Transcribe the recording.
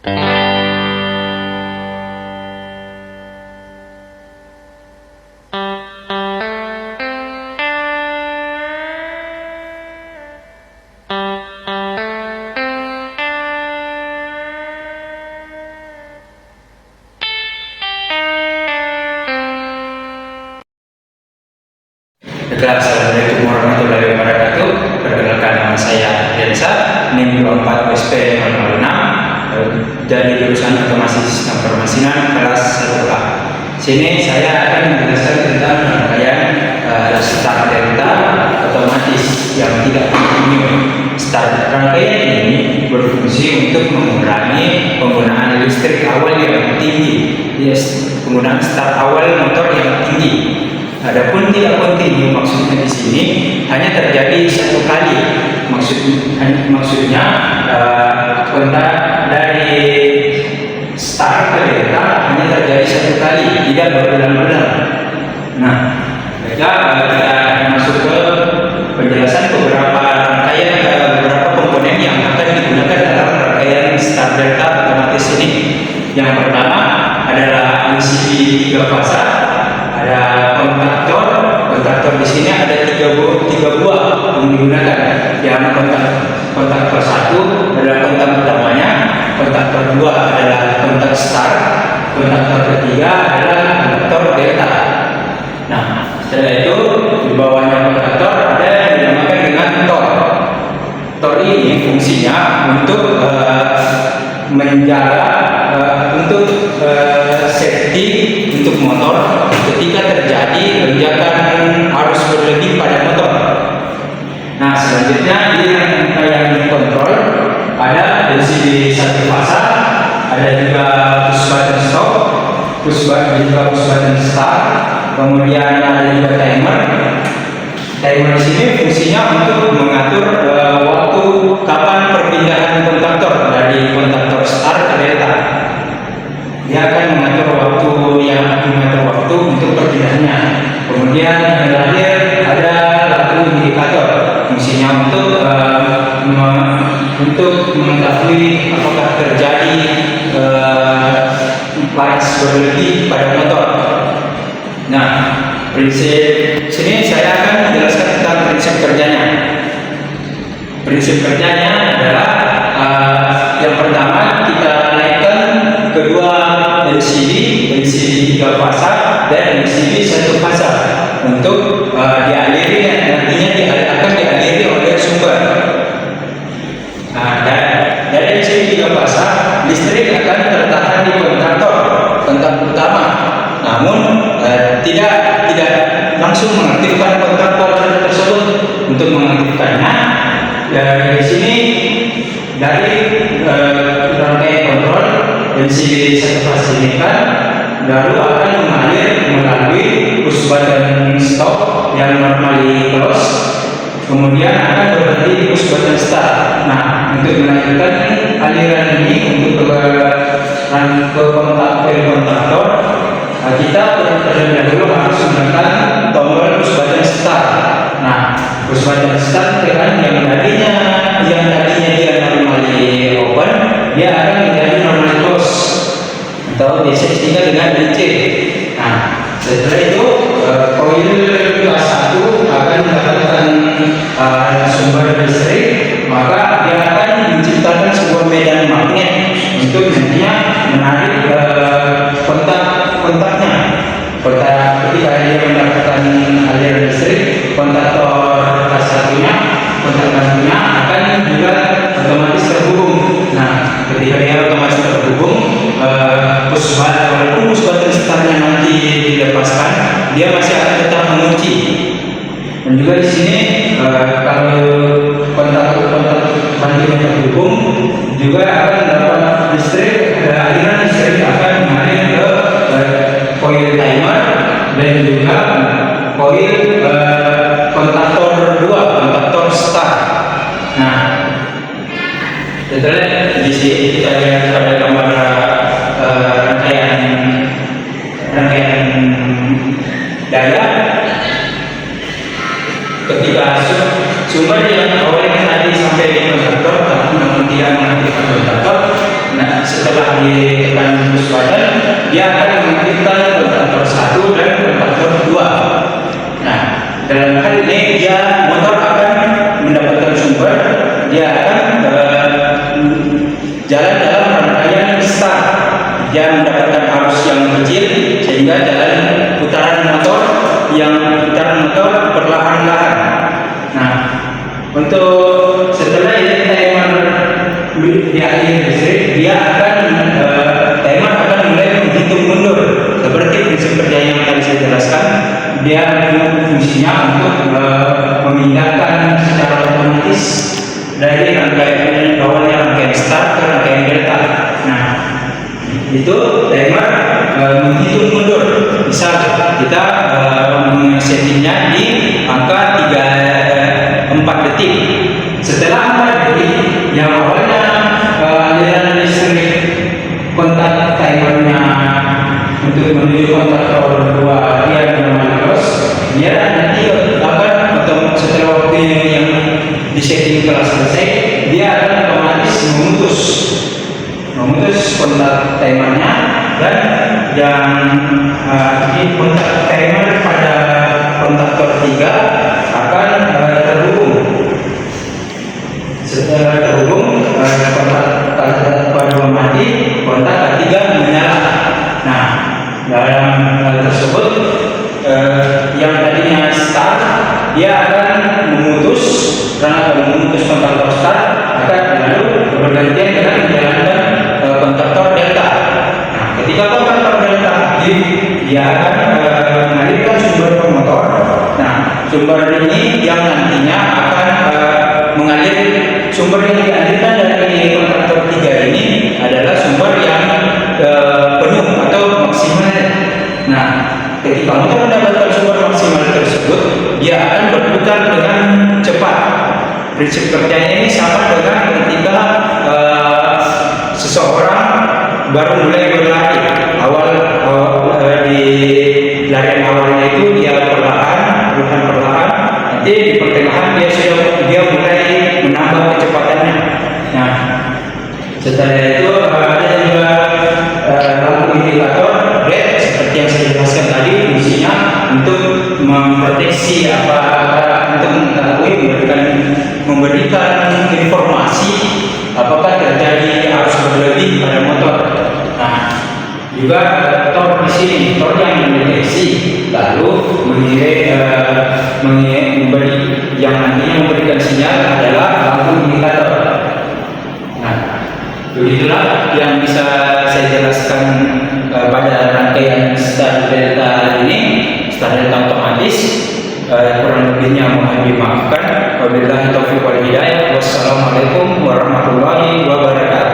Assalamualaikum warahmatullahi wabarakatuh. Perkenalkan, nama saya Densa, NIM 24 SP 006, dari jurusan Otomasi Sistem Permesinan kelas 1A. Sini saya akan menjelaskan tentang rangkaian start delta otomatis yang tidak kontinu. Start rangkaian ini berfungsi untuk mengurangi penggunaan listrik awal yang tinggi, penggunaan start awal motor yang tinggi. Adapun tidak kontinu, maksudnya di sini hanya terjadi satu kali. Maksudnya kontak dari start ke delta hanya terjadi satu kali, tidak berulang-ulang. Nah, kita masuk ke penjelasan beberapa rangkaian beberapa komponen yang akan digunakan dalam rangkaian start delta otomatis ini. Yang pertama adalah MCB 3 fasa. Ada kontaktor di sini ada tiga buah yang digunakan. Yang kontaktor satu adalah kontak utamanya, kontaktor dua adalah kontak start, kontaktor ketiga adalah kontaktor delta. Nah, setelah itu di bawahnya kontaktor ada yang dinamakan dengan tor. Tor ini fungsinya untuk menjaga untuk safety untuk motor ketika terjadi lonjakan arus berlebih pada motor. Nah, selanjutnya yang dikontrol ada LCD 1 fasa, ada juga push button stop, push button start, kemudian ada juga timer. Timer sini fungsinya untuk mengatur waktu kapan perpindahan kontaktor dari kontaktor start ke delta. Dia akan mengatur waktu untuk perpindahannya. Kemudian yang terakhir ada lampu indikator, fungsinya untuk mengetahui apakah terjadi panas berlebih pada motor. Nah, prinsip sini saya akan menjelaskan tentang prinsip kerjanya. Prinsip kerjanya adalah yang pertama kita naikkan kedua LCD 3 fasa dan LCD 1 fasa untuk dialiri, nantinya akan dialiri oleh sumber. Nah, dari LCD 3 fasa listrik akan tertahan di kontak utama, namun tidak langsung mengaktifkan kontaktor tersebut. Untuk mengaktifkannya di sini dari rangkaian kontrol LCD 1 fasa ini kan baru akan mengalir melalui push button stop yang normally close, kemudian akan berhenti di push button start. Nah, untuk melanjutkan aliran ini untuk ke kontaktor, kita terlebih dahulu harus menekan tombol push button start. Nah, push button start tekan yang tadinya dia normally open, dia akan menjadi normally close atau biasa disingkat dengan DC. Nah, setelah itu koil kelas 1 akan mendapatkan sumber listrik, maka dia akan menciptakan sebuah medan magnet untuk nantinya menarik kontaknya. Ketika dia mendapatkan aliran listrik, kontaktor kelas 1-nya, kontak satunya akan juga otomatis terhubung. Nah, ketika dia otomatis terhubung, walaupun push button startnya nanti dilepaskan, dia masih akan tetap mengunci. Dan juga di sini kalau kontak banting terhubung juga akan dapat listrik, aliran listrik akan mengalir ke koil timer dan juga koil kontaktor 2, kontaktor start. Nah, setelah di sini kita lihat pada gambar rangkaian daya. Ketika sumber yang awalnya tadi sampai di kontaktor tapi namun tidak mengaktifkan kontaktor, nah setelah ditekan push button, dia akan mengaktifkan kontaktor 1 dan kontaktor 2. Nah, dalam hal ini dia motor akan mendapatkan sumber, dia akan jalan dalam rangkaian start. Dia mendapatkan arus yang kecil sehingga jalan putaran motor perlahan-lahan. Nah, untuk setelah ini timer di akhir listrik, timer akan mulai menghitung mundur. Seperti prinsip kerja yang tadi saya jelaskan, dia fungsinya untuk memindahkan secara otomatis dari rangkaian awalnya rangkaian start ke rangkaian delta. Nah, itu timer menghitung mundur. Misal kita settingnya di angka 4 detik. Setelah 4 detik, yang awalnya aliran listrik kontak timernya untuk menuju kontaktor 2 dia normal terus, dia nanti akan setelah waktu yang di setting telah selesai, dia akan otomatis memutus kontak timernya, dan yang ini kontak timer pada kontaktor 3 akan terhubung. Setelah terhubung, kontak 2 mati, kontak 3 menyala. Nah, dalam hal tersebut yang tadinya start, dia akan memutus kontaktor start, akan lalu bergantian dengan menjalankan kontaktor delta. Nah, ketika kontaktor delta aktif, dia akan mengalirkan sumber ke motor. Nah, sumber ini yang nantinya akan mengalir. Sumber yang dialirkan dari kontaktor 3 ini adalah sumber yang penuh atau maksimal. Nah, ketika motor mendapatkan sumber maksimal tersebut, dia akan berputar dengan cepat. Prinsip kerjanya ini sama dengan ketika seseorang baru mulai berlari. Di larian awalnya itu dia perlahan, nanti di pertengahan dia mulai menambah kecepatannya. Nah, setelah itu ada juga lampu indikator red seperti yang saya jelaskan tadi, fungsinya untuk memproteksi untuk memberikan informasi apakah terjadi arus berlebih pada motor. Nah, juga tor di sini, tor yang mendeteksi lalu yang nantinya memberikan sinyal adalah lampu indikator. Nah, begitulah yang bisa saya jelaskan pada rangkaian start delta ini, start delta otomatis. Kurang lebihnya mohon dimaafkan. Wabillahi taufiq wal hidayah. Wassalamualaikum warahmatullahi wabarakatuh.